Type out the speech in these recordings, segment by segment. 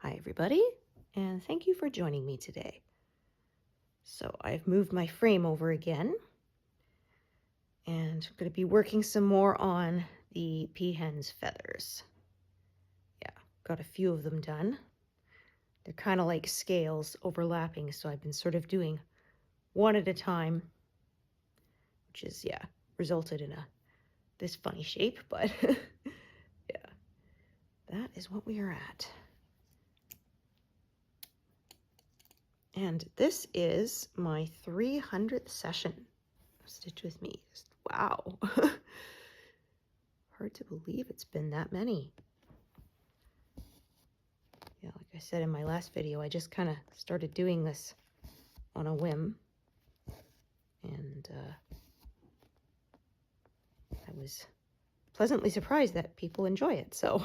Hi everybody, and thank you for joining me today. So I've moved my frame over again, and I'm going to be working some more on the peahen's feathers. Yeah, got a few of them done. They're kind of like scales overlapping, so I've been sort of doing one at a time, which is, yeah, resulted in this funny shape, but yeah, that is what we are at. And this is my 300th session. Stitch with me. Wow. Hard to believe it's been that many. Yeah, like I said in my last video, I just kind of started doing this on a whim. And I was pleasantly surprised that people enjoy it, so.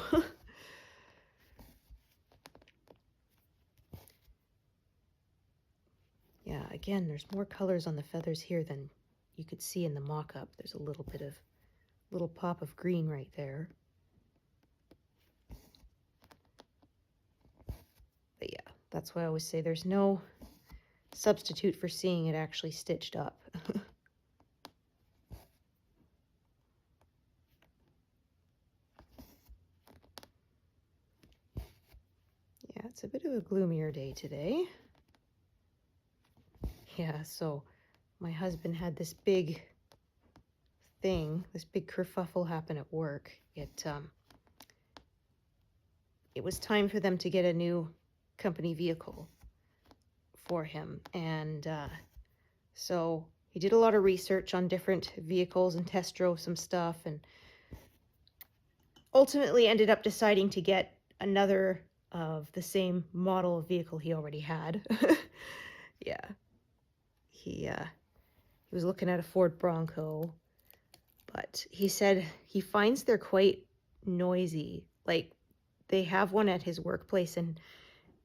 Yeah, again, there's more colors on the feathers here than you could see in the mock-up. There's a little pop of green right there. But yeah, that's why I always say there's no substitute for seeing it actually stitched up. Yeah, it's a bit of a gloomier day today. Yeah, so my husband had this big thing, this big kerfuffle happen at work. It was time for them to get a new company vehicle for him, and so he did a lot of research on different vehicles and test drove some stuff, and ultimately ended up deciding to get another of the same model of vehicle he already had. Yeah, he was looking at a Ford Bronco, but he said he finds they're quite noisy. Like, they have one at his workplace and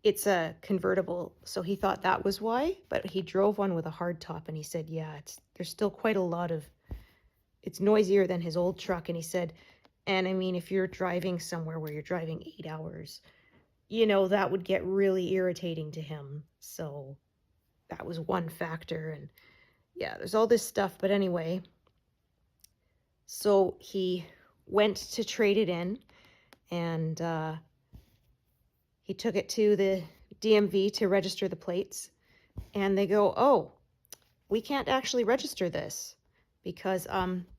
it's a convertible, so he thought that was why, but he drove one with a hard top and he said, yeah, there's still quite a lot of, it's noisier than his old truck. And he said, and I mean, if you're driving somewhere where you're driving 8 hours, you know, that would get really irritating to him. So that was one factor. And yeah, there's all this stuff, but anyway, so he went to trade it in, and he took it to the DMV to register the plates, and they go, oh, we can't actually register this because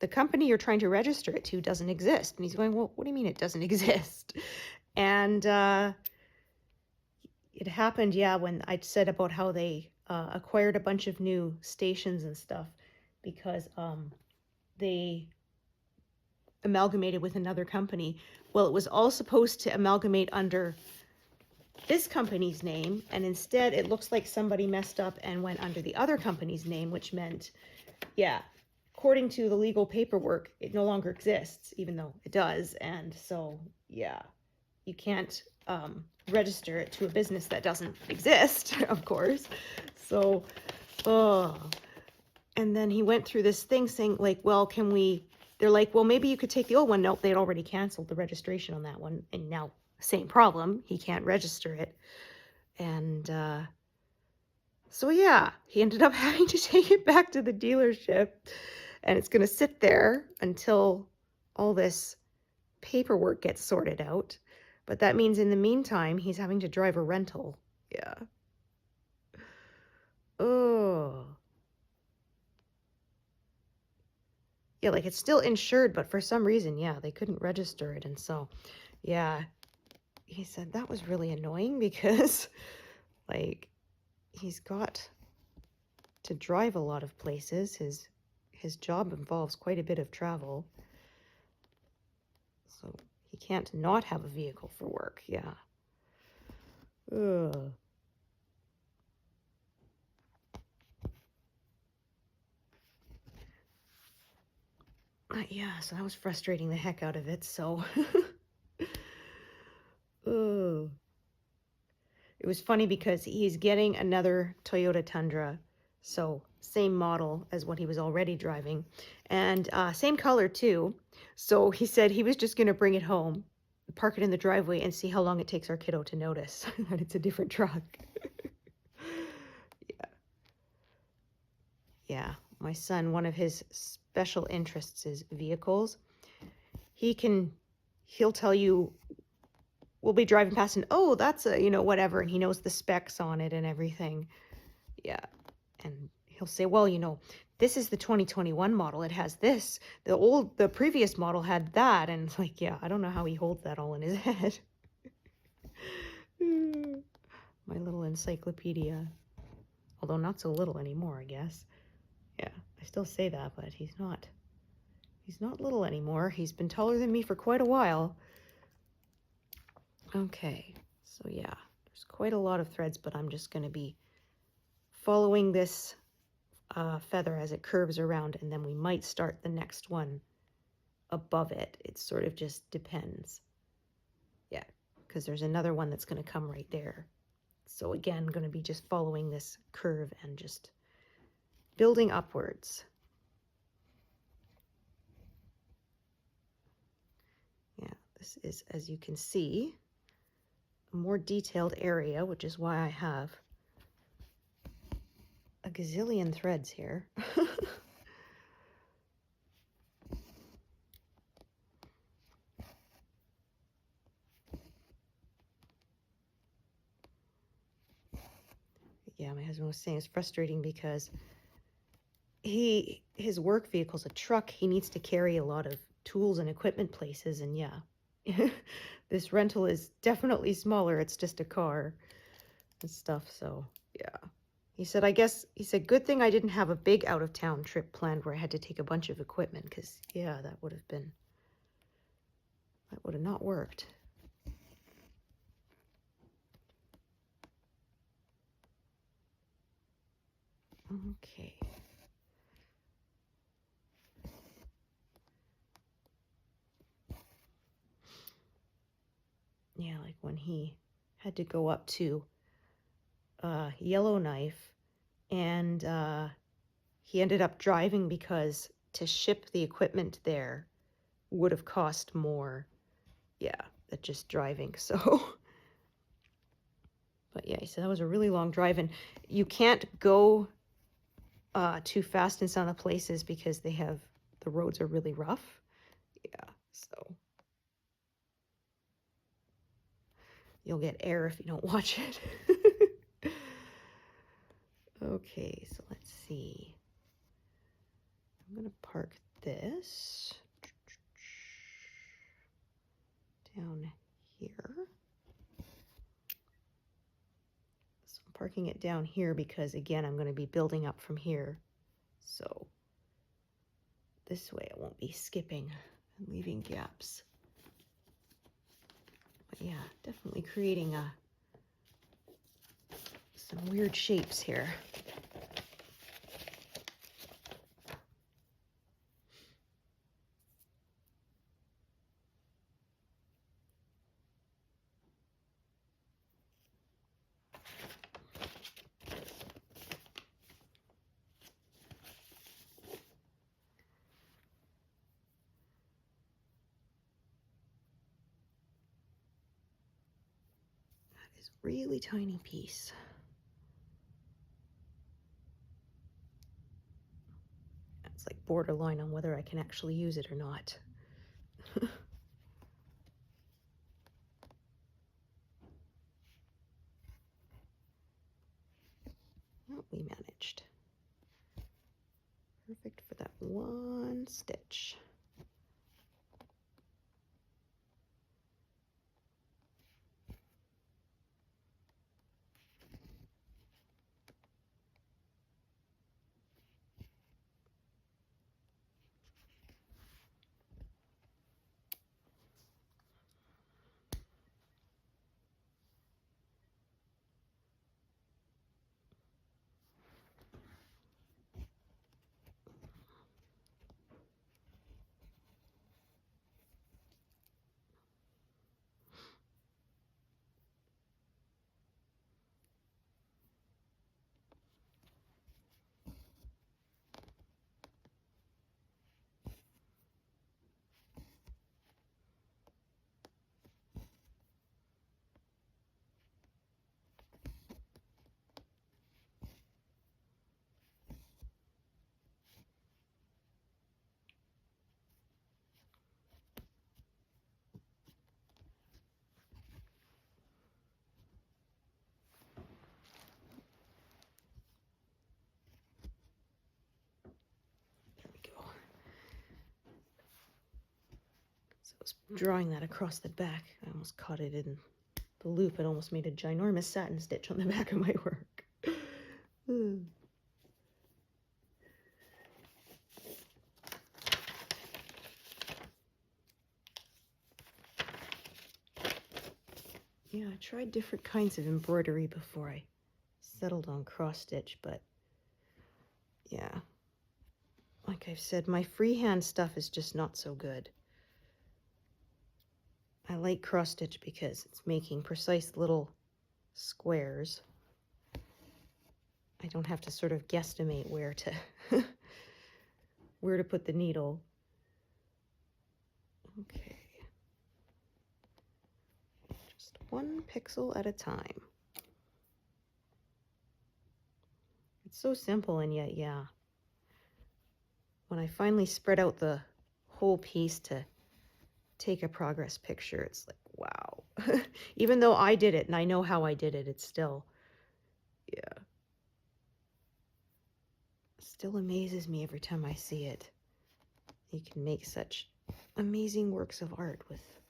the company you're trying to register it to doesn't exist. And he's going, well, what do you mean it doesn't exist? And it happened, yeah, when I said about how they acquired a bunch of new stations and stuff because they amalgamated with another company. Well, it was all supposed to amalgamate under this company's name, and instead it looks like somebody messed up and went under the other company's name, which meant, yeah, according to the legal paperwork, it no longer exists, even though it does. And so, yeah, you can't register it to a business that doesn't exist, of course. So, and then he went through this thing saying, like, well, they're like, well, maybe you could take the old one. Nope, they'd already canceled the registration on that one, and now same problem, he can't register it. And so yeah, he ended up having to take it back to the dealership, and it's going to sit there until all this paperwork gets sorted out. But that means in the meantime, he's having to drive a rental. Yeah. Oh. Yeah, like, it's still insured, but for some reason, yeah, they couldn't register it. And so, yeah, he said that was really annoying because, like, he's got to drive a lot of places. His job involves quite a bit of travel. So he can't not have a vehicle for work. Yeah. Ugh. Yeah, so that was frustrating the heck out of it, so. Ugh. It was funny because he's getting another Toyota Tundra, so same model as what he was already driving, and same color too. So he said he was just going to bring it home park it in the driveway and see how long it takes our kiddo to notice that it's a different truck. Yeah. Yeah. My son, one of his special interests is vehicles. He'll tell you, we'll be driving past and, oh, that's a, whatever. And he knows the specs on it and everything. Yeah. And he'll say, well, this is the 2021 model. It has this. The previous model had that. And it's like, yeah, I don't know how he holds that all in his head. My little encyclopedia. Although not so little anymore, I guess. Yeah, I still say that, but he's not little anymore. He's been taller than me for quite a while. Okay, so yeah, there's quite a lot of threads, but I'm just going to be following this feather as it curves around, and then we might start the next one above it. It sort of just depends. Yeah, because there's another one that's going to come right there. So again, going to be just following this curve and just building upwards. Yeah, this is, as you can see, a more detailed area, which is why I have a gazillion threads here. Yeah, my husband was saying it's frustrating because his work vehicle's a truck. He needs to carry a lot of tools and equipment places, and yeah, this rental is definitely smaller. It's just a car and stuff, so yeah. He said, good thing I didn't have a big out-of-town trip planned where I had to take a bunch of equipment, because yeah, that would have not worked. Okay. Yeah, like when he had to go up to Yellowknife, and he ended up driving because to ship the equipment there would have cost more. Yeah, than just driving. So, but yeah, he said that was a really long drive, and you can't go too fast in some of the places because the roads are really rough. Yeah, so you'll get air if you don't watch it. Okay, so let's see. I'm gonna park this down here. So I'm parking it down here because, again, I'm going to be building up from here. So this way I won't be skipping and leaving gaps. But yeah, definitely creating some weird shapes here. That is a really tiny piece. It's like borderline on whether I can actually use it or not. Well, we managed. Perfect for that one stitch. was drawing that across the back. I almost caught it in the loop and almost made a ginormous satin stitch on the back of my work. Yeah, I tried different kinds of embroidery before I settled on cross stitch, but yeah, like I've said, my freehand stuff is just not so good. I like cross stitch because it's making precise little squares. I don't have to sort of guesstimate where to where to put the needle. Okay. Just one pixel at a time. It's so simple, and yet, yeah. When I finally spread out the whole piece to take a progress picture, it's like, wow. Even though I did it and I know how I did it, it's still, yeah. Still amazes me every time I see it. You can make such amazing works of art with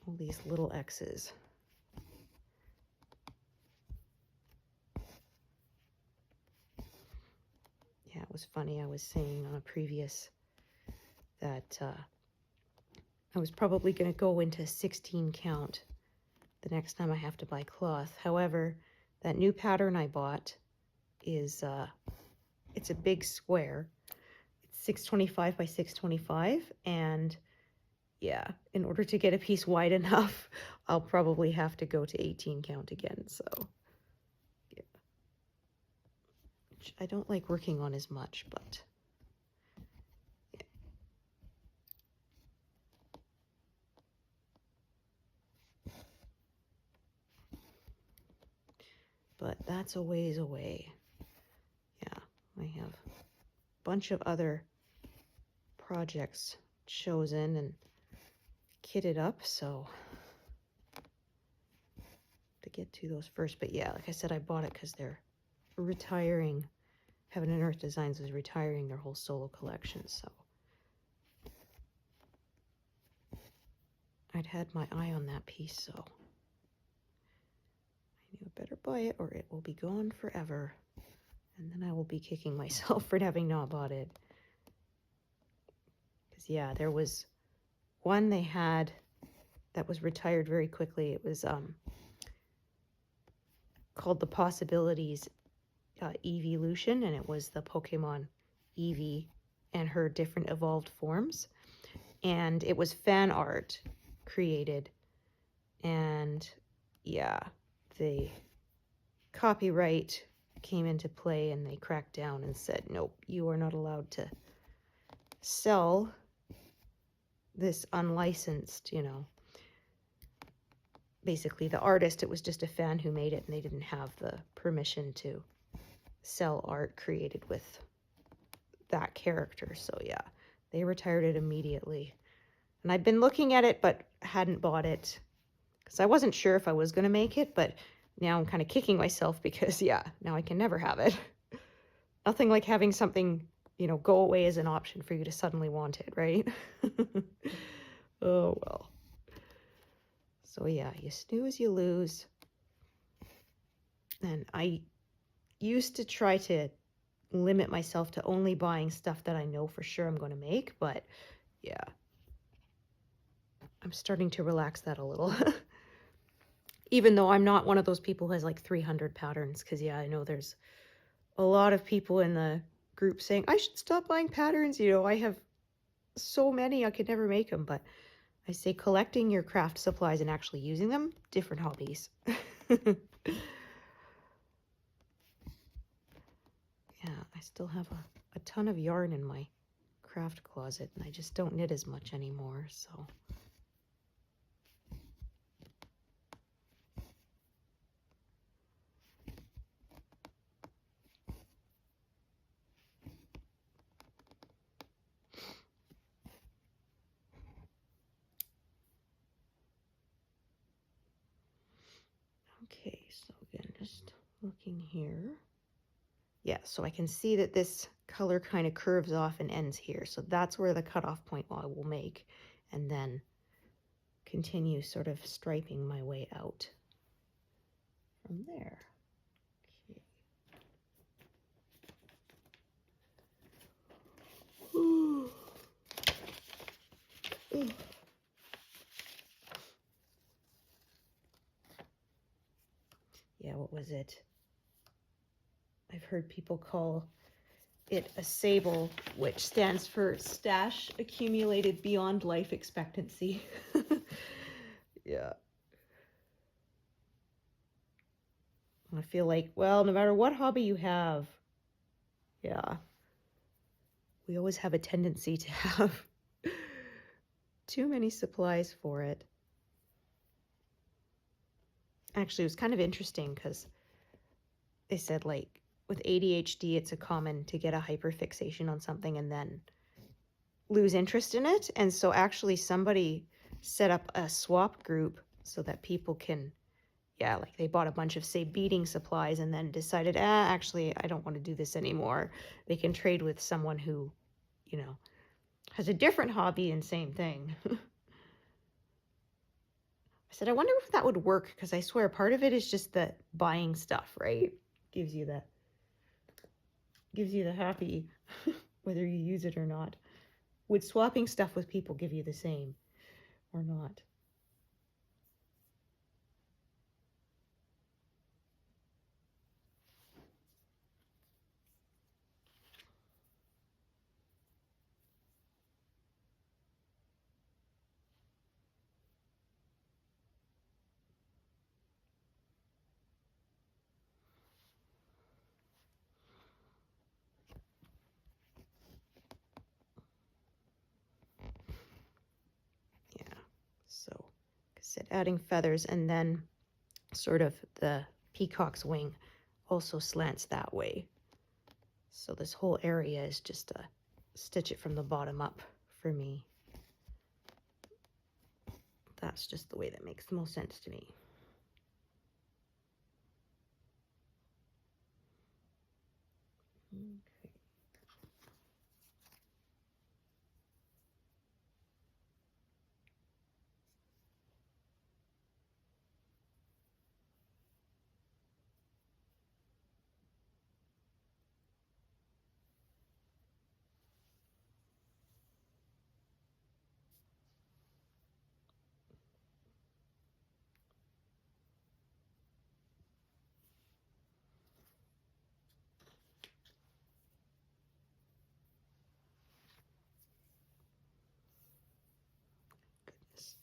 all these little X's. Yeah, it was funny. I was saying on a previous that I was probably going to go into 16 count the next time I have to buy cloth. However, that new pattern I bought is, it's a big square. It's 625 by 625, and yeah, in order to get a piece wide enough, I'll probably have to go to 18 count again, so yeah. Which I don't like working on as much, but yeah. But that's a ways away. Yeah, I have a bunch of other projects chosen and kitted up, so to get to those first. But yeah, like I said, I bought it because they're retiring. Heaven and Earth Designs is retiring their whole solo collection, so I'd had my eye on that piece, so I knew I better buy it or it will be gone forever, and then I will be kicking myself for having not bought it. Because yeah, there was one they had that was retired very quickly. It was called the Possibilities Evolution, and it was the Pokemon Eevee and her different evolved forms, and it was fan art created, and yeah, the copyright came into play and they cracked down and said, nope, you are not allowed to sell this unlicensed, you know. Basically the artist, it was just a fan who made it, and they didn't have the permission to sell art created with that character. So yeah, they retired it immediately. And I'd been looking at it but hadn't bought it because I wasn't sure if I was going to make it, but now I'm kind of kicking myself because yeah, now I can never have it. Nothing like having something, you know, go away as an option for you to suddenly want it, right? Oh well. So yeah, you snooze, you lose. And I used to try to limit myself to only buying stuff that I know for sure I'm going to make, but yeah, I'm starting to relax that a little. Even though I'm not one of those people who has like 300 patterns, because yeah, I know there's a lot of people in the group saying I should stop buying patterns. You know, I have so many I could never make them, but I say collecting your craft supplies and actually using them, different hobbies. Yeah, I still have a ton of yarn in my craft closet, and I just don't knit as much anymore, so. Okay, so again, just looking here. Yeah, so I can see that this color kind of curves off and ends here. So that's where the cutoff point I will make. and then continue sort of striping my way out from there. Okay. Yeah, what was it? I've heard people call it a sable, which stands for stash accumulated beyond life expectancy. Yeah. I feel like, well, no matter what hobby you have, yeah, we always have a tendency to have too many supplies for it. Actually, it was kind of interesting because they said, like, with ADHD, it's a common to get a hyperfixation on something and then lose interest in it. And so actually somebody set up a swap group so that people can, yeah, like they bought a bunch of, say, beading supplies and then decided, actually, I don't want to do this anymore. They can trade with someone who, you know, has a different hobby and same thing. I said, I wonder if that would work, because I swear part of it is just the buying stuff, right? Gives you the happy, whether you use it or not. Would swapping stuff with people give you the same or not? Yeah, so like I said, adding feathers, and then sort of the peacock's wing also slants that way. So this whole area is just a stitch it from the bottom up for me. That's just the way that makes the most sense to me. Okay. Goodness.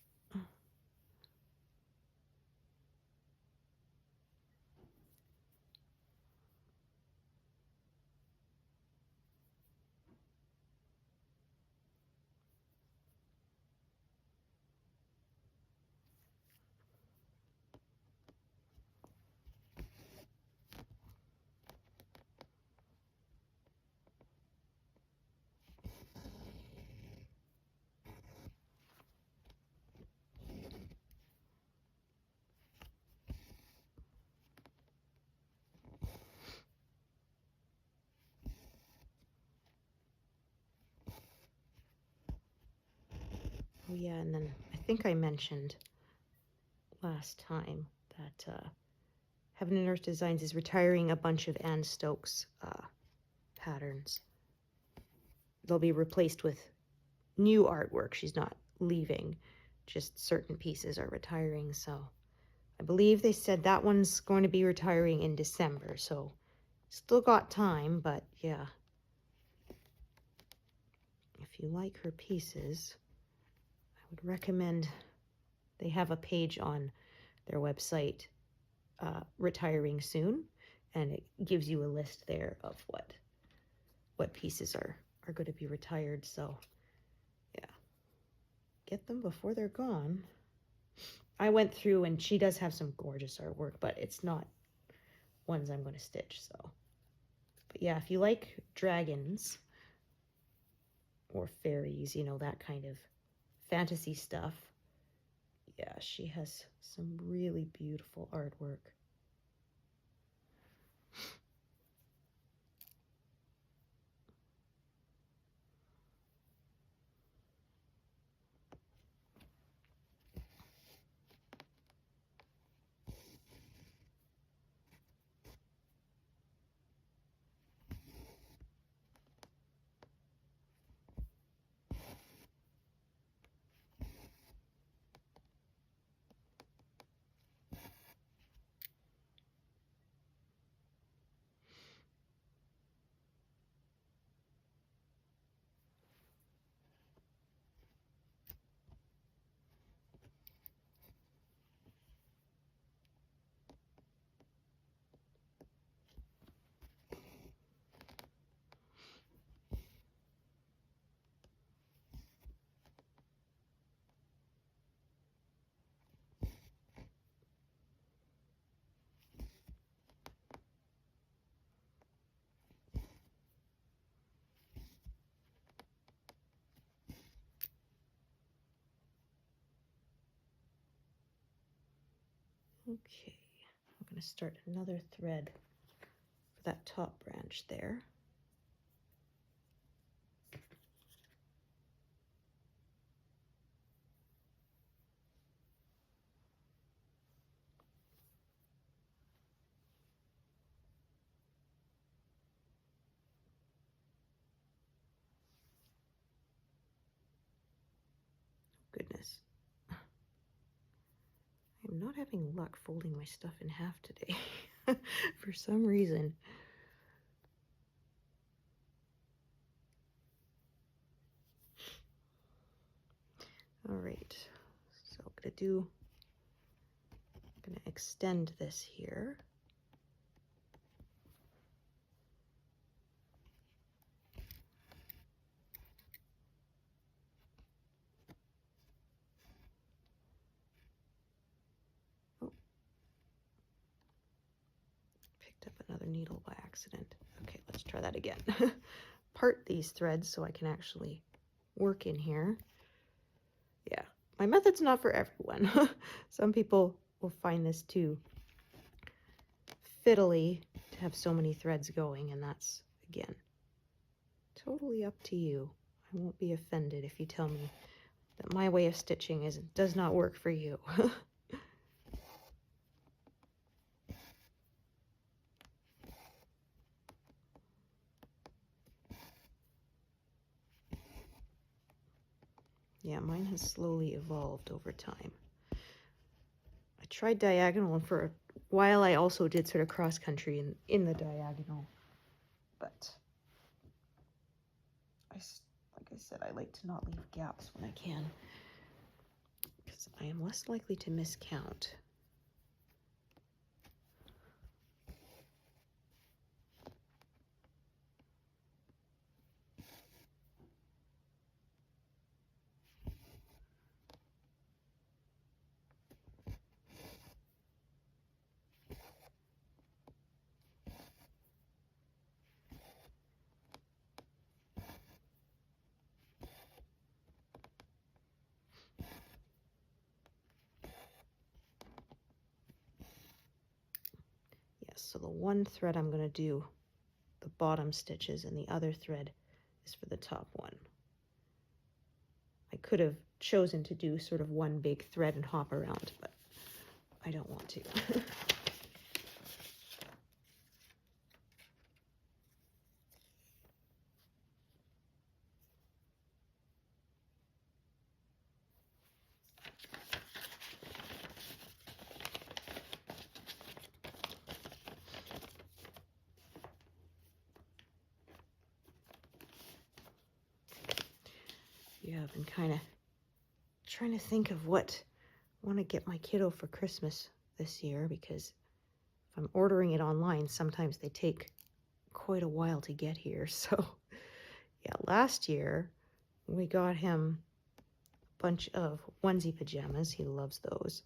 Oh yeah, and then I think I mentioned last time that Heaven and Earth Designs is retiring a bunch of Anne Stokes patterns. They'll be replaced with new artwork. She's not leaving, just certain pieces are retiring. So I believe they said that one's going to be retiring in December, so still got time, but yeah. If you like her pieces, I would recommend, they have a page on their website, retiring soon, and it gives you a list there of what pieces are going to be retired. So yeah, get them before they're gone. I went through, and she does have some gorgeous artwork, but it's not ones I'm going to stitch. So, but yeah, if you like dragons or fairies, you know, that kind of fantasy stuff, yeah, she has some really beautiful artwork. Okay, I'm going to start another thread for that top branch there. Goodness. I'm not having luck folding my stuff in half today for some reason. All right, so I'm gonna extend this here. Oh, picked up another needle by accident. Okay, let's try that again. Part these threads so I can actually work in here. Yeah, my method's not for everyone. Some people will find this too fiddly to have so many threads going, and that's, again, totally up to you. I won't be offended if you tell me that my way of stitching does not work for you. Yeah, mine has slowly evolved over time. I tried diagonal, and for a while I also did sort of cross country in the diagonal, but like I said, I like to not leave gaps when I can, because I am less likely to miscount. So the one thread I'm going to do the bottom stitches, and the other thread is for the top one. I could have chosen to do sort of one big thread and hop around, but I don't want to. Yeah, I've been kind of trying to think of what I want to get my kiddo for Christmas this year, because if I'm ordering it online, sometimes they take quite a while to get here. So yeah, last year we got him a bunch of onesie pajamas. He loves those.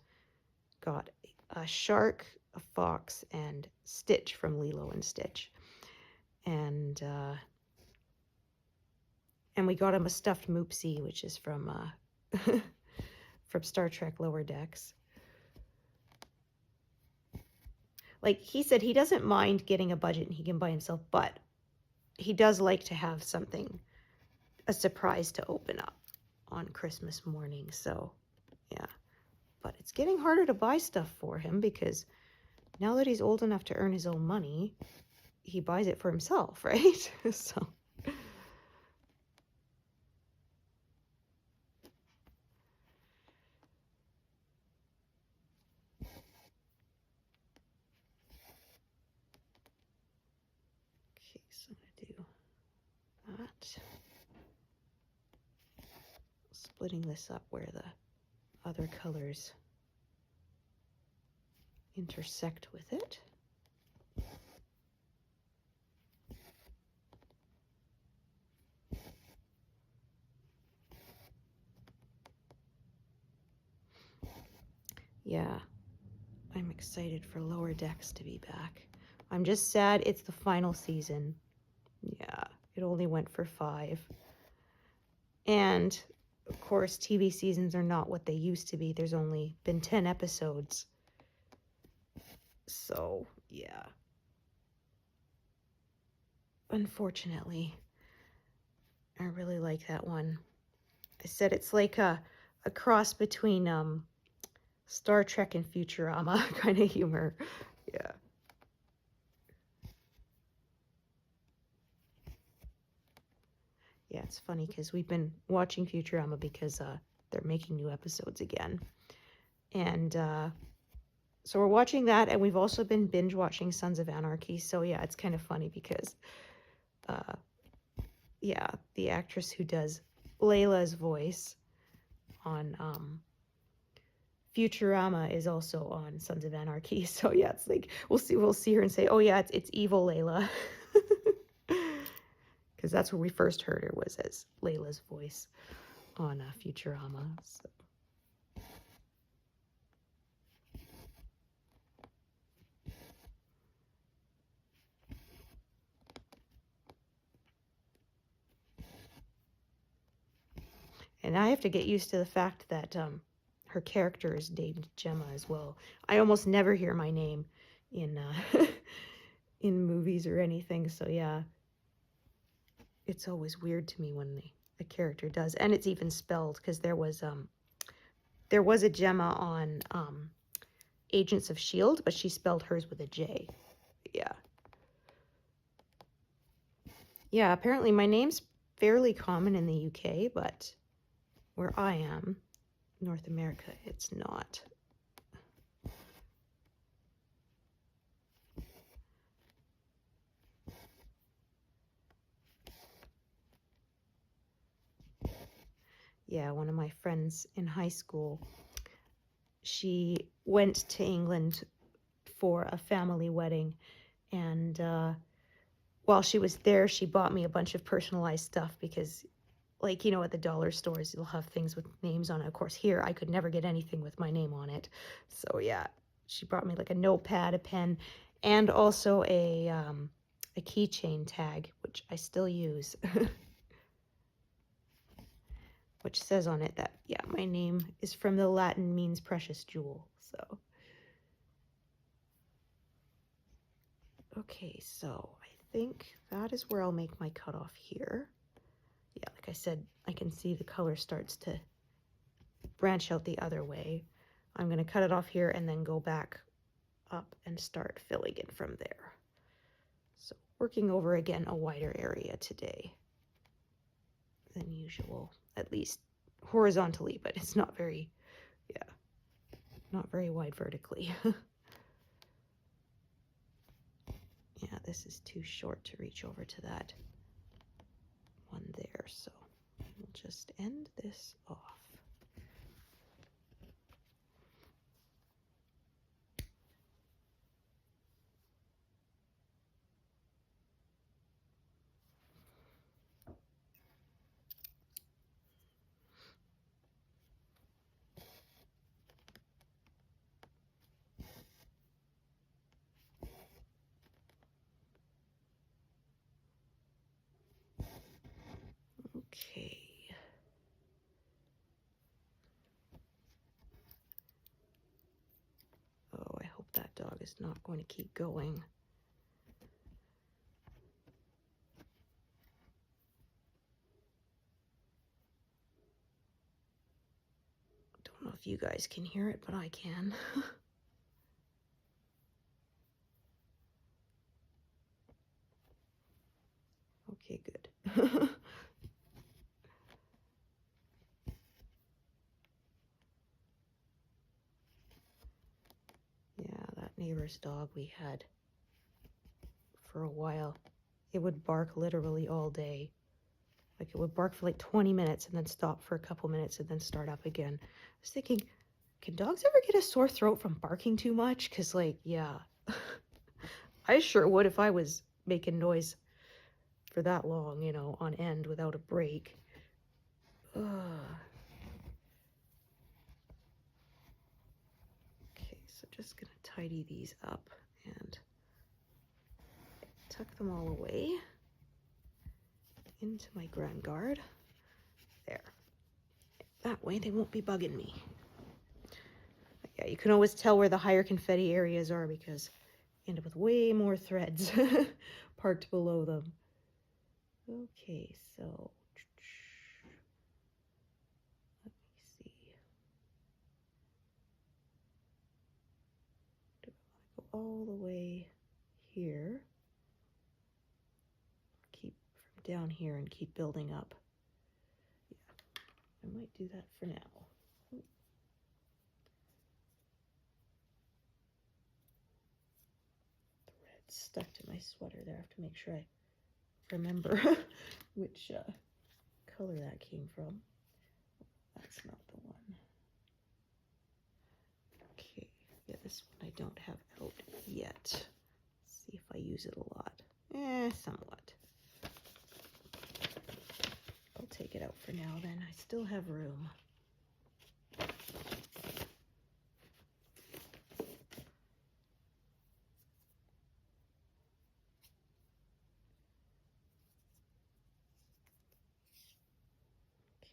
Got a shark, a fox, and Stitch from Lilo and Stitch. And we got him a stuffed Moopsie, which is from from Star Trek Lower Decks. Like, he said he doesn't mind getting a budget and he can buy himself, but he does like to have something, a surprise to open up on Christmas morning. So yeah, but it's getting harder to buy stuff for him, because now that he's old enough to earn his own money, he buys it for himself, right? So okay, so I'm gonna do that, splitting this up where the other colors intersect with it. Yeah, I'm excited for Lower Decks to be back. I'm just sad it's the final season. Yeah, it only went for 5. And of course, TV seasons are not what they used to be. There's only been 10 episodes. So, yeah. Unfortunately, I really like that one. I said it's like a cross between Star Trek and Futurama kind of humor. Yeah. Yeah, it's funny because we've been watching Futurama because they're making new episodes again. And so we're watching that, and we've also been binge watching Sons of Anarchy. So yeah, it's kind of funny because yeah, the actress who does Layla's voice on Futurama is also on Sons of Anarchy. So yeah, it's like we'll see her and say, "Oh yeah, it's evil Layla." Because that's where we first heard her, was as Layla's voice on Futurama. So. And I have to get used to the fact that her character is named Gemma as well. I almost never hear my name in in movies or anything. So yeah, it's always weird to me when a character does, and it's even spelled, because there was a Gemma on Agents of S.H.I.E.L.D., but she spelled hers with a J. Yeah. Yeah, apparently my name's fairly common in the UK, but where I am, North America, it's not. Yeah, one of my friends in high school, she went to England for a family wedding, and while she was there, she bought me a bunch of personalized stuff because, like, you know, at the dollar stores, you'll have things with names on it. Of course, here, I could never get anything with my name on it. So, yeah, she brought me, like, a notepad, a pen, and also a keychain tag, which I still use, which says on it that, yeah, my name is from the Latin means precious jewel, so. Okay, so I think that is where I'll make my cutoff here. Yeah, like I said, I can see the color starts to branch out the other way. I'm going to cut it off here and then go back up and start filling it from there. So working over again a wider area today than usual, at least horizontally, but it's not very, yeah, not very wide vertically. Yeah, this is too short to reach over to that one there, so we'll just end this off. Okay. Oh, I hope that dog is not going to keep going. Don't know if you guys can hear it, but I can. Okay, good. Yeah, that neighbor's dog we had for a while, it would bark literally all day. Like, it would bark for like 20 minutes and then stop for a couple minutes and then start up again. I was thinking, can dogs ever get a sore throat from barking too much? Because, like, yeah, I sure would if I was making noise for that long, you know, on end without a break. Ugh. Okay, so just gonna tidy these up and tuck them all away into my grand guard. There. That way they won't be bugging me. But yeah, you can always tell where the higher confetti areas are because end up with way more threads parked below them. Okay, so let me see. Do I want to go all the way here? Keep from down here and keep building up. Yeah, I might do that for now. Thread stuck to my sweater there. I have to make sure I remember which color that came from. That's not the one. Okay, yeah, this one I don't have out yet. Let's see if I use it a lot. Somewhat. I'll take it out for now then. I still have room. Okay,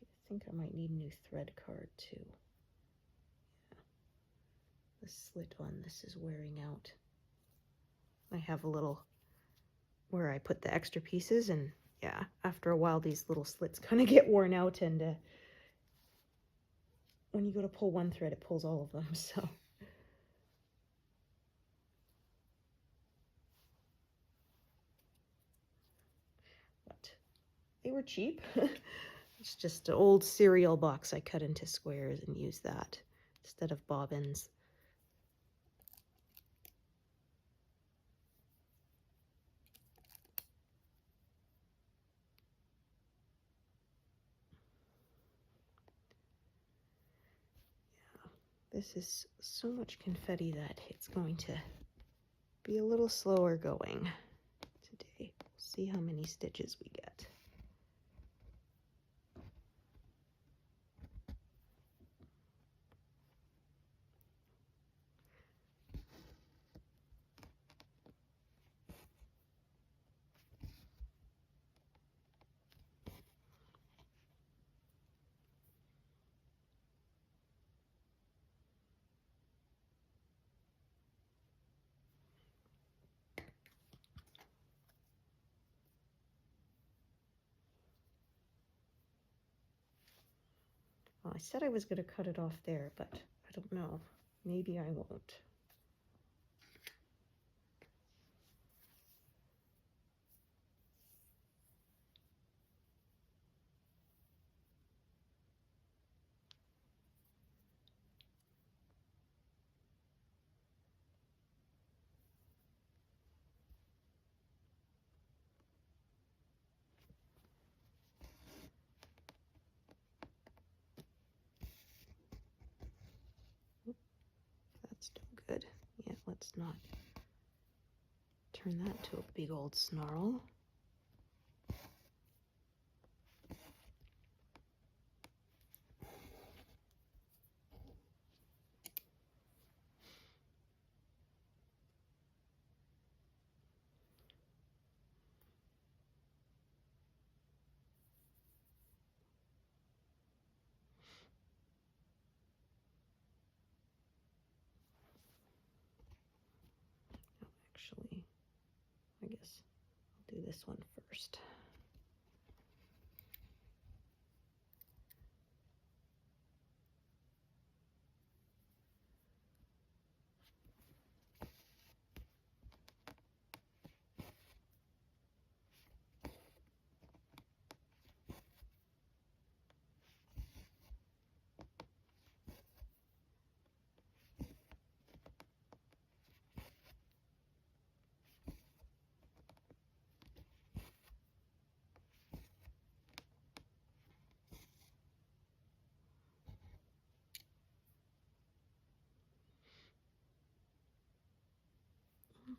I think I might need a new thread card too. Yeah. The slit on this is wearing out. I have a little where I put the extra pieces, and yeah, after a while these little slits kind of get worn out, and when you go to pull one thread, it pulls all of them, so. But they were cheap. It's just an old cereal box I cut into squares and used that instead of bobbins. This is so much confetti that it's going to be a little slower going today. We'll see how many stitches we get. Well, I said I was going to cut it off there, but I don't know. Maybe I won't. That's still good. Yeah, let's not turn that to a big old snarl. Actually, I guess I'll do this one first.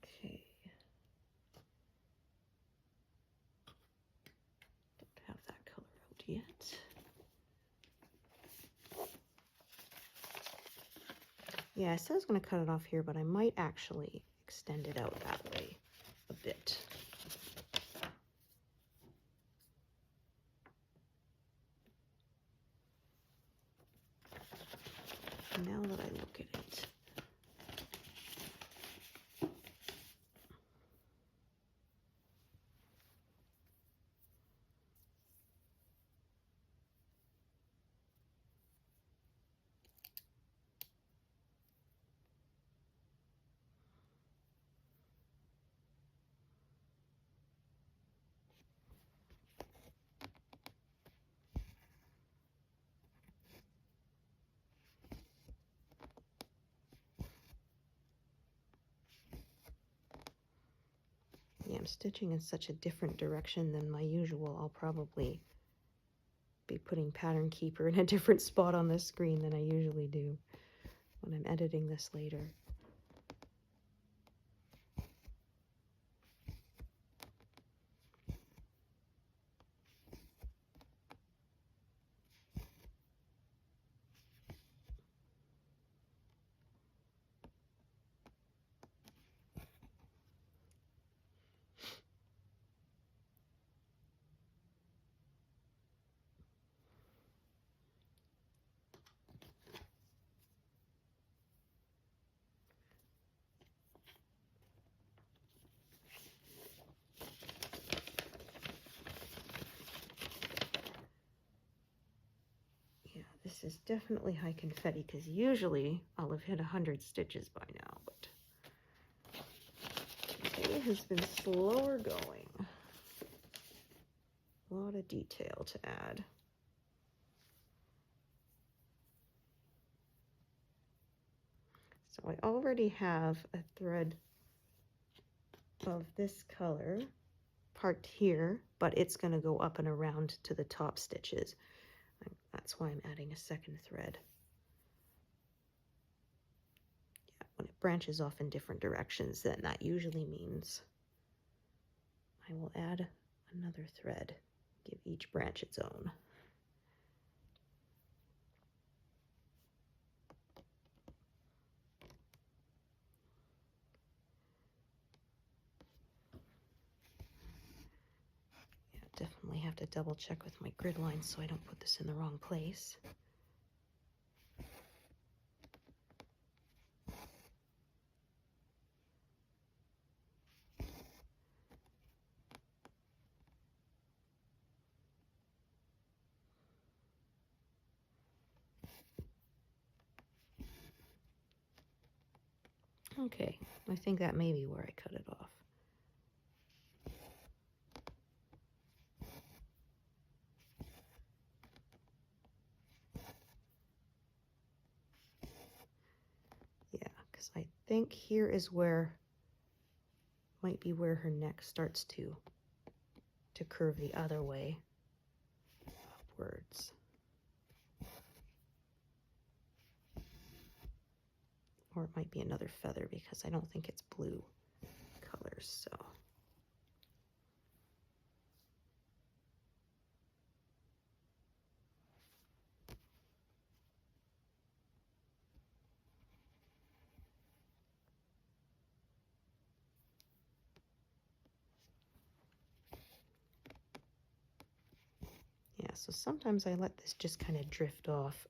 Okay. Don't have that color out yet. Yeah, I said I was going to cut it off here, but I might actually extend it out that way a bit. Now that I look at it, I'm stitching in such a different direction than my usual. I'll probably be putting Pattern Keeper in a different spot on this screen than I usually do when I'm editing this later. This is definitely high confetti because usually I'll have hit 100 stitches by now, but today has been slower going. A lot of detail to add. So I already have a thread of this color parked here, but it's going to go up and around to the top stitches. That's why I'm adding a second thread. Yeah, when it branches off in different directions, then that usually means I will add another thread, give each branch its own. Yeah, definitely have to double check with my grid lines so I don't put this in the wrong place. Okay, I think that may be where I cut it off. Yeah, because I think here is where, might be where her neck starts to curve the other way, upwards. Or it might be another feather because I don't think it's blue colors, so. Yeah, so sometimes I let this just kind of drift off.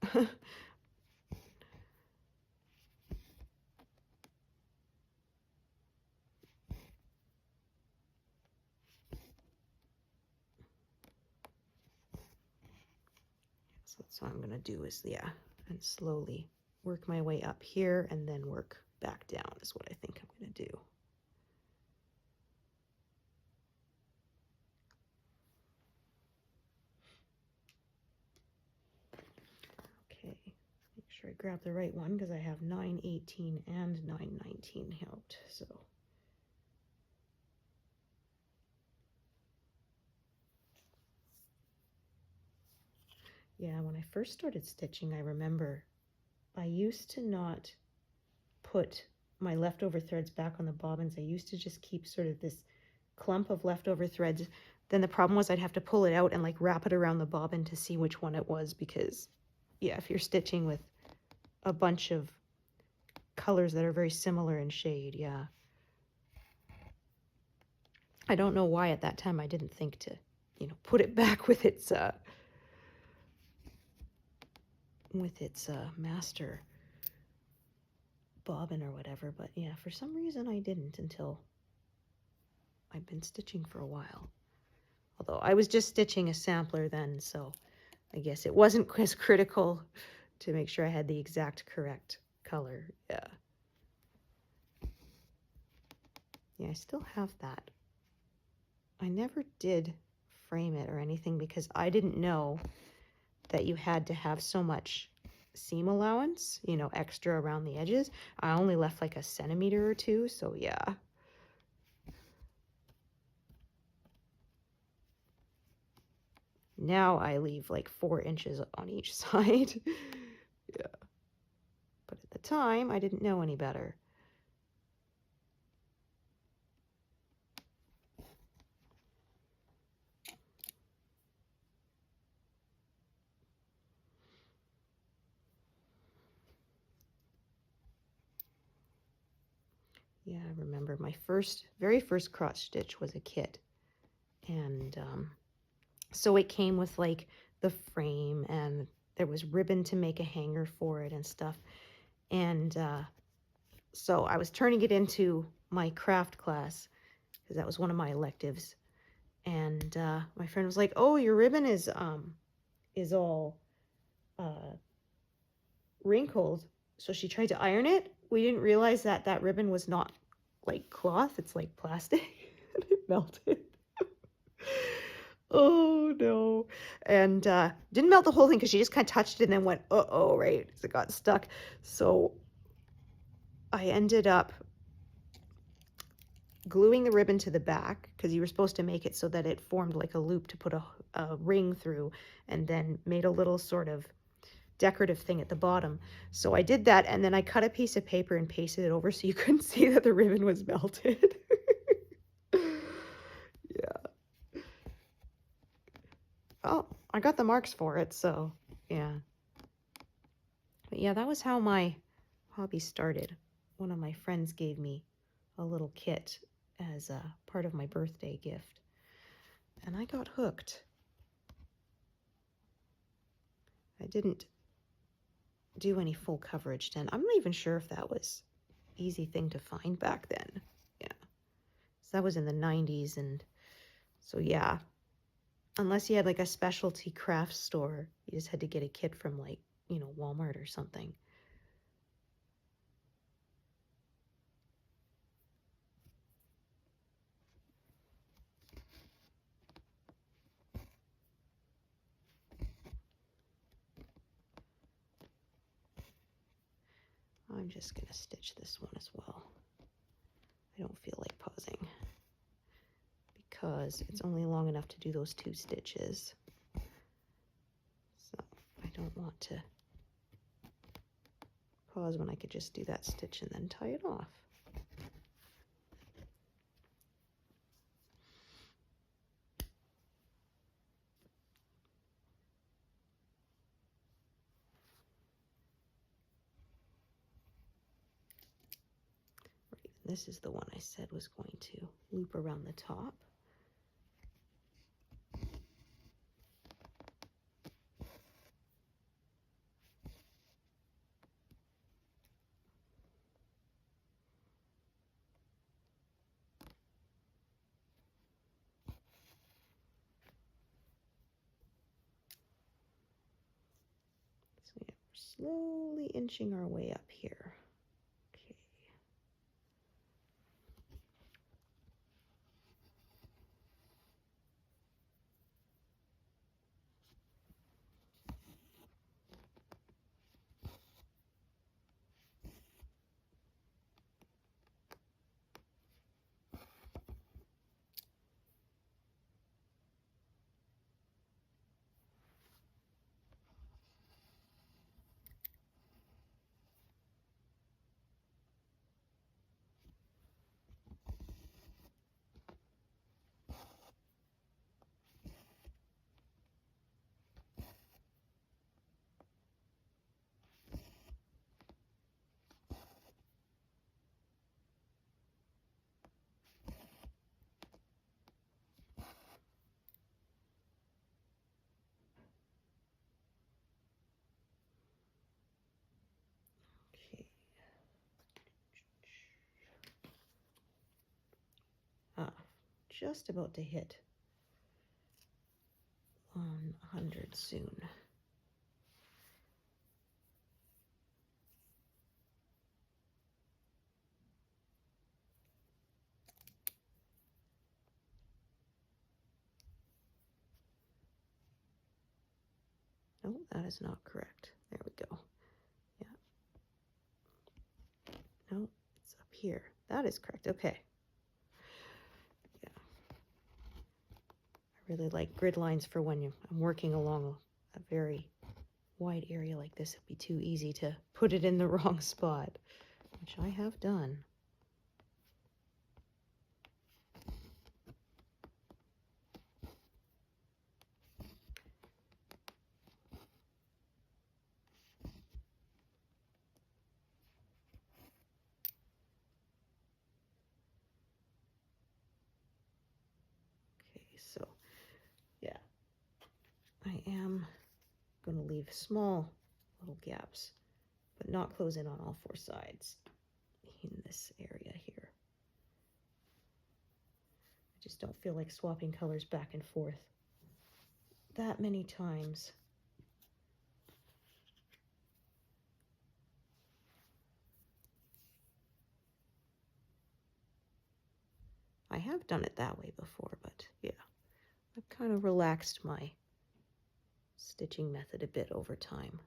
So that's what I'm going to do is, yeah, and slowly work my way up here and then work back down is what I think I'm going to do. Okay, make sure I grab the right one because I have 918 and 919 out, so. Yeah, when I first started stitching, I remember I used to not put my leftover threads back on the bobbins. I used to just keep sort of this clump of leftover threads. Then the problem was I'd have to pull it out and like wrap it around the bobbin to see which one it was because, yeah, if you're stitching with a bunch of colors that are very similar in shade, yeah. I don't know why at that time I didn't think to, you know, put it back with its master bobbin or whatever, but yeah, for some reason I didn't until I've been stitching for a while. Although I was just stitching a sampler then, so I guess it wasn't as critical to make sure I had the exact correct color. Yeah. Yeah, I still have that. I never did frame it or anything because I didn't know that you had to have so much seam allowance, you know, extra around the edges. I only left like a centimeter or two, so yeah. Now I leave like 4 inches on each side. Yeah. But at the time, I didn't know any better. Yeah, I remember my very first crotch stitch was a kit. And so it came with like the frame, and there was ribbon to make a hanger for it and stuff. And so I was turning it into my craft class because that was one of my electives. And my friend was like, "Oh, your ribbon is all wrinkled." So she tried to iron it. We didn't realize that that ribbon was not like cloth, it's like plastic. And it melted. Oh no. And didn't melt the whole thing because she just kind of touched it and then went, uh-oh, right? Because it got stuck. So I ended up gluing the ribbon to the back because you were supposed to make it so that it formed like a loop to put a ring through, and then made a little sort of decorative thing at the bottom. So I did that, and then I cut a piece of paper and pasted it over so you couldn't see that the ribbon was melted. Yeah. Oh, I got the marks for it, so yeah. But yeah, that was how my hobby started. One of my friends gave me a little kit as a part of my birthday gift, and I got hooked. I didn't do any full coverage then. I'm not even sure if that was easy thing to find back then. Yeah. So that was in the 90s, and so yeah. Unless you had like a specialty craft store, you just had to get a kit from like, you know, Walmart or something. I'm just going to stitch this one as well. I don't feel like pausing because it's only long enough to do those 2 stitches. So I don't want to pause when I could just do that stitch and then tie it off. This is the one I said was going to loop around the top. So yeah, we're slowly inching our way up here. Okay. Okay. Just about to hit 100 soon. No, that is not correct. There we go. Yeah. No, it's up here. That is correct. Okay. Yeah. I really like grid lines for when I'm working along a very wide area like this. It'd be too easy to put it in the wrong spot, which I have done. Okay, so yeah, I am going to leave small little gaps, but not close in on all four sides in this area here. I just don't feel like swapping colors back and forth that many times. I have done it that way before, but yeah, I've kind of relaxed my stitching method a bit over time.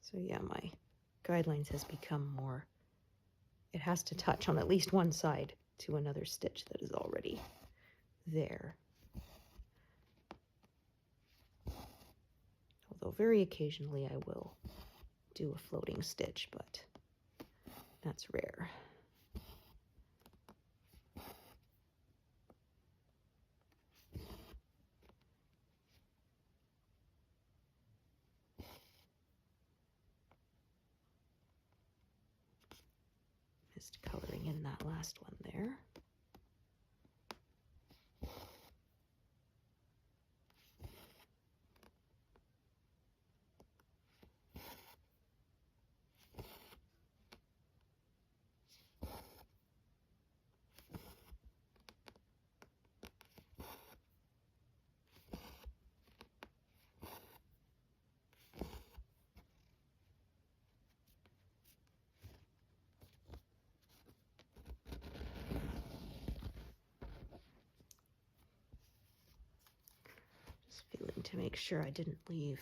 So yeah, my guidelines has become more, it has to touch on at least one side to another stitch that is already there. Although very occasionally I will do a floating stitch, but that's rare. Just coloring in that last one there. Just feeling to make sure I didn't leave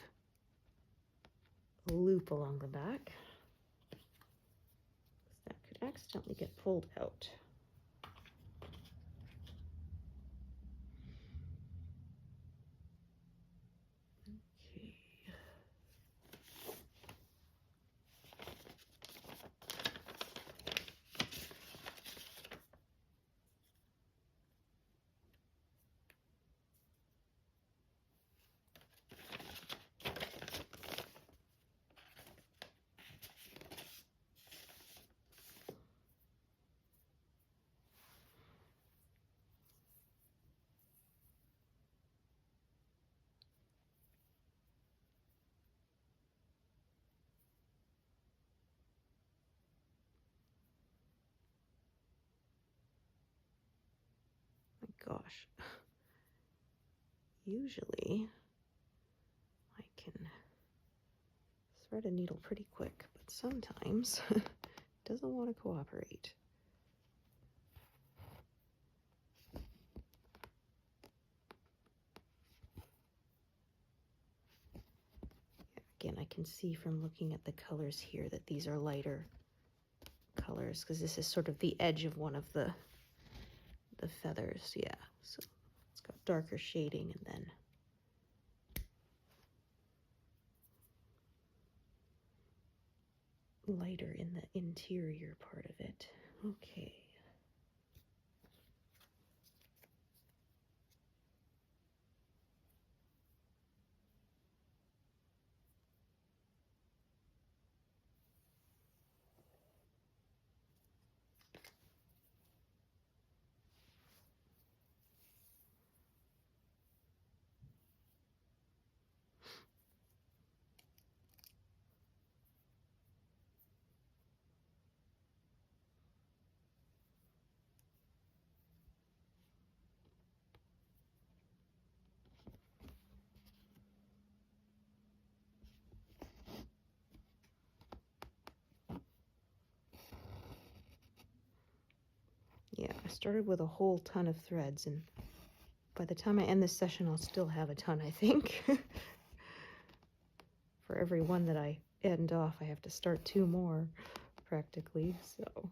a loop along the back. That could accidentally get pulled out. Okay. Gosh, usually I can thread a needle pretty quick, but sometimes it doesn't want to cooperate. Again, I can see from looking at the colors here that these are lighter colors because this is sort of the edge of one of the feathers. Yeah, so it's got darker shading and then lighter in the interior part of it. Okay. Yeah, I started with a whole ton of threads and By the time I end this session, I'll still have a ton, I think. For every one that I end off, I have to start 2 more, practically, so...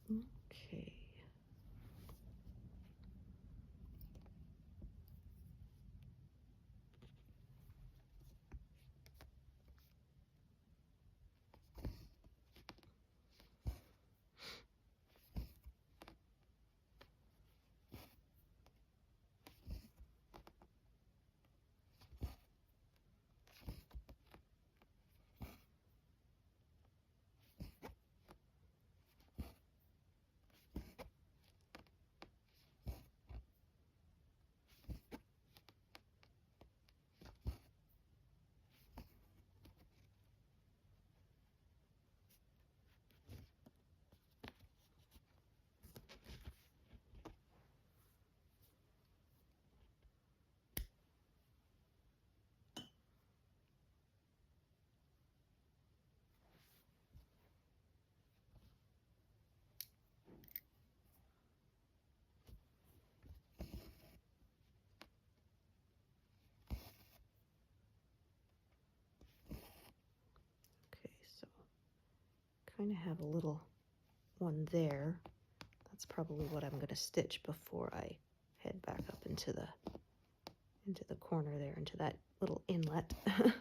Okay. Okay, so kind of have a little one there. That's probably what I'm going to stitch before I head back up into the corner there, into that little inlet. Okay.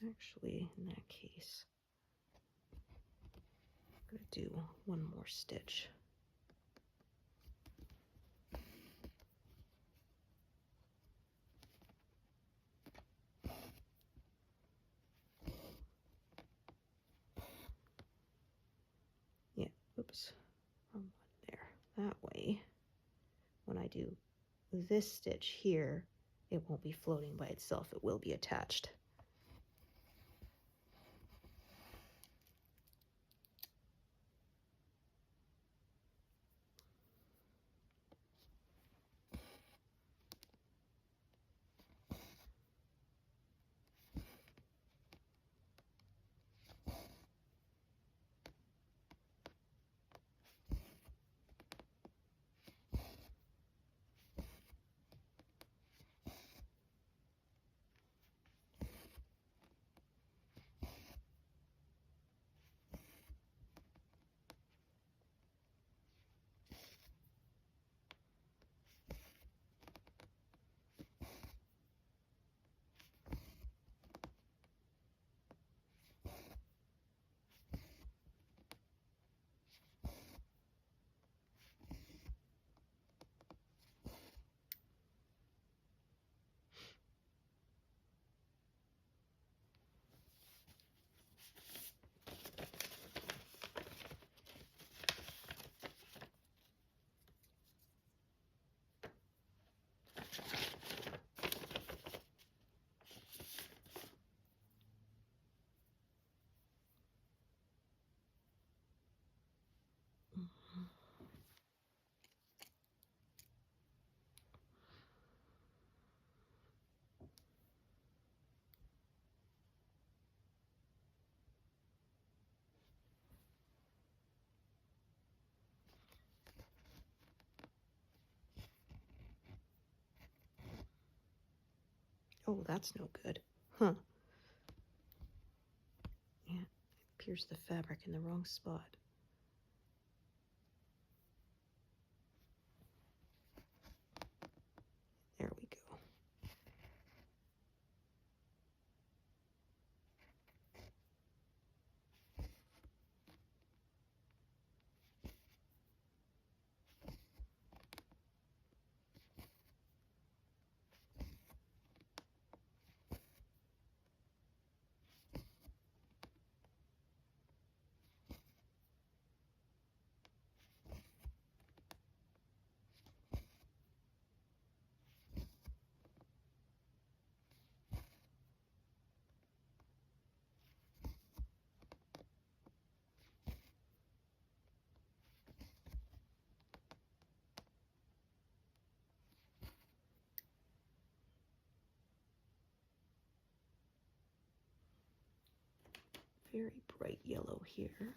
Actually, in that case, I'm going to do one more stitch. Yeah, oops, wrong one there. That way, when I do this stitch here, it won't be floating by itself. It will be attached. Oh, that's no good. Huh. Yeah, pierced the fabric in the wrong spot. There we go. Very bright yellow here.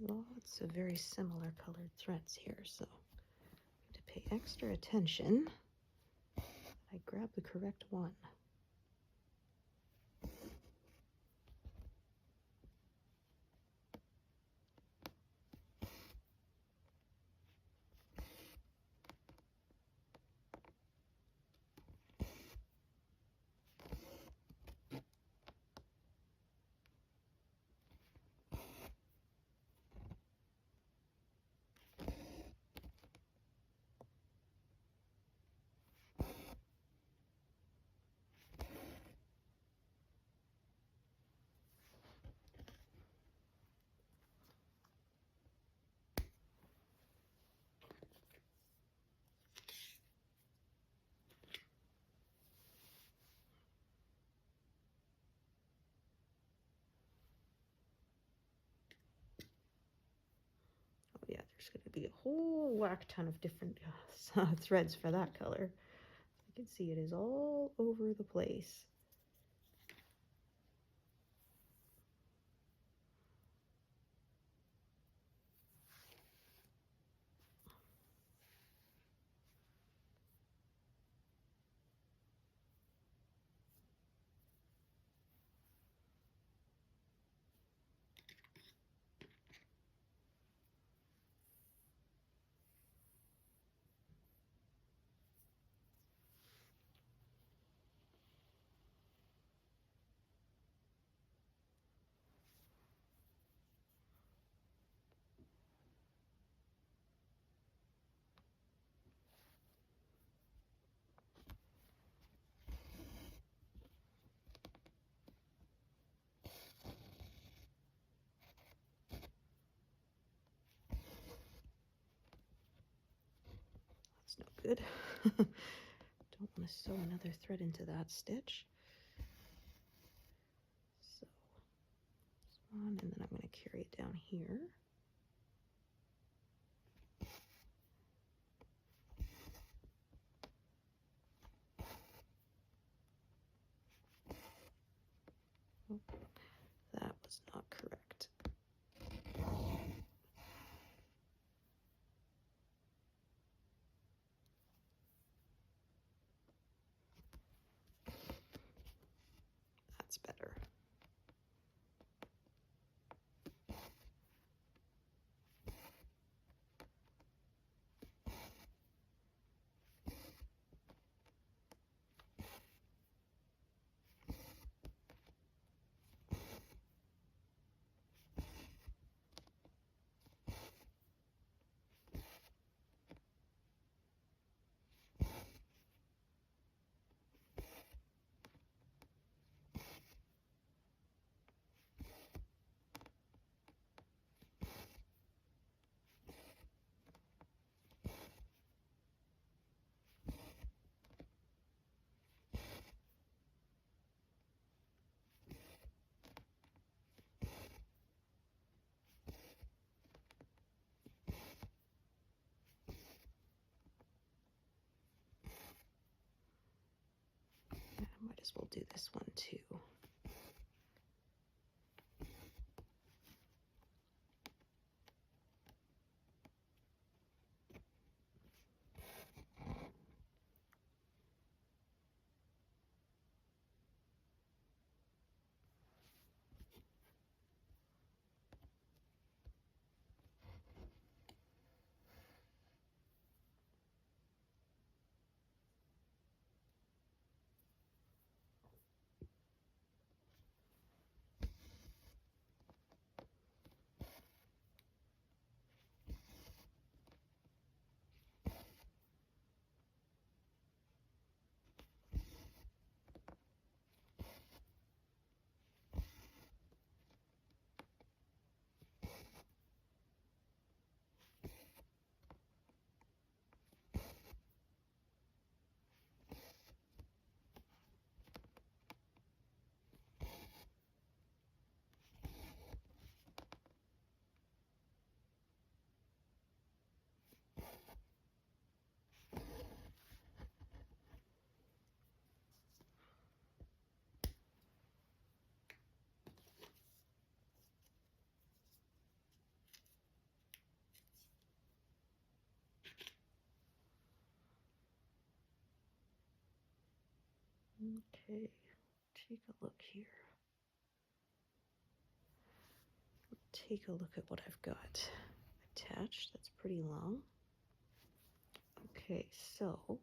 Lots of very similar colored threads here, so to pay extra attention, I grab the correct one. There's going to be a whole whack ton of different threads for that color. You can see it is all over the place. That's no good. Don't want to sew another thread into that stitch. So this one, and then I'm going to carry it down here. Oh, that was not correct. That's better. I might as well do this one too. Okay, take a look here. Take a look at what I've got attached. That's pretty long. Okay, so I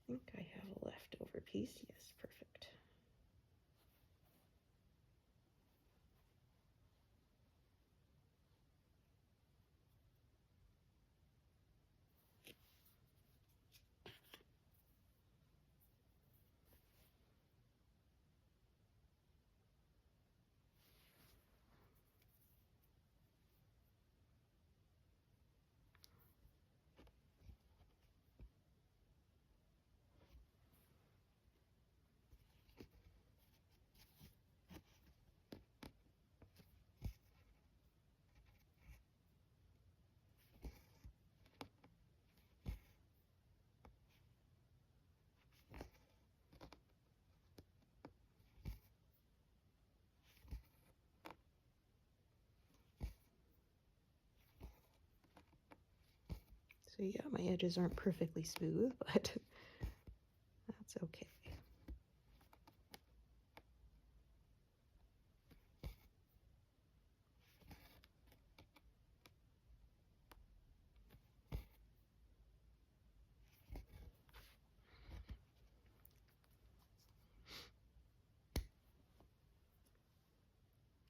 think I have a leftover piece. Yes, perfect. So yeah, my edges aren't perfectly smooth, but that's okay.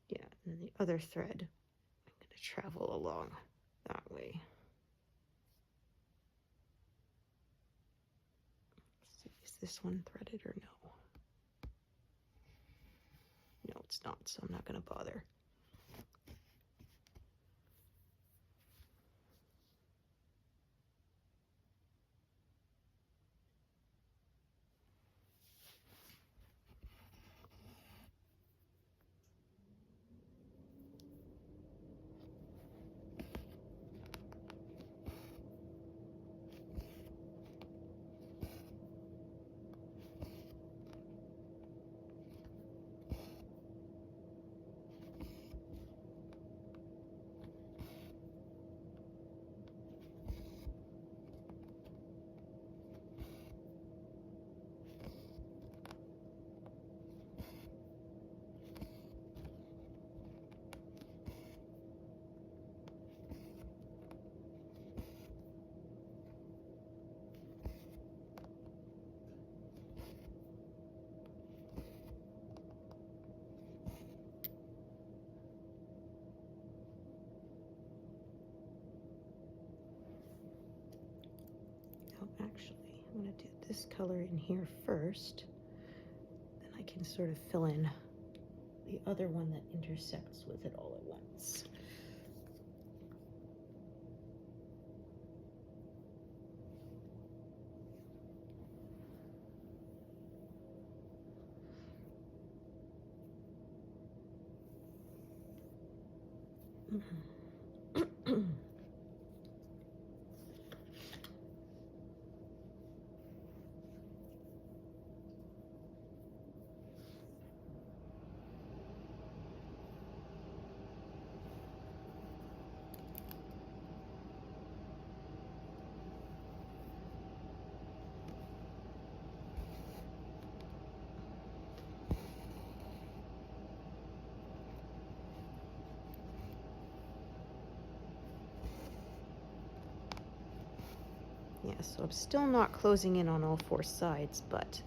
Yeah, and then the other thread, I'm going to travel along that way. Let's see, is this one threaded or no? No, it's not, so I'm not going to bother. Actually, I'm going to do this color in here first. Then I can sort of fill in the other one that intersects with it all at once. Yeah, so I'm still not closing in on all four sides, but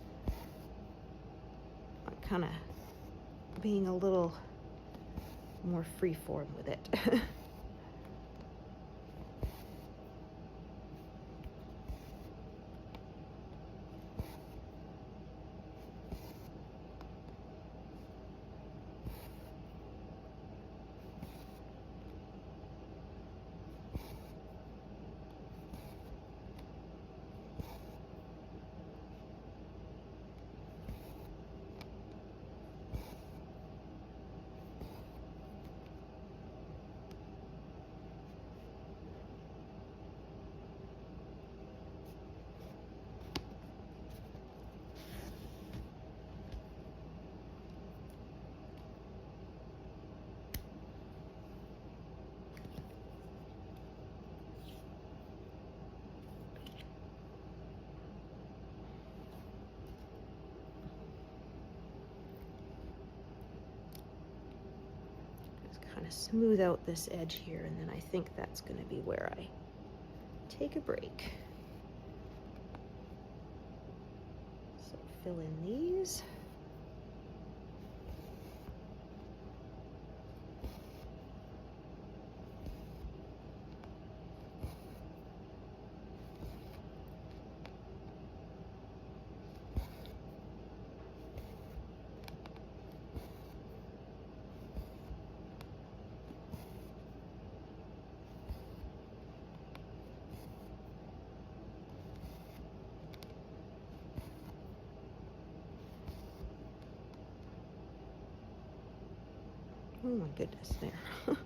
I'm kind of being a little more freeform with it. Kind of smooth out this edge here, and then I think that's going to be where I take a break. So fill in these. Oh my goodness, there.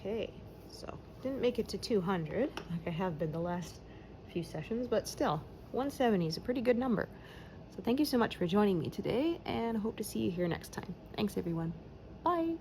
Okay, so didn't make it to 200 like I have been the last few sessions, but still, 170 is a pretty good number. So thank you so much for joining me today, and I hope to see you here next time. Thanks, everyone. Bye!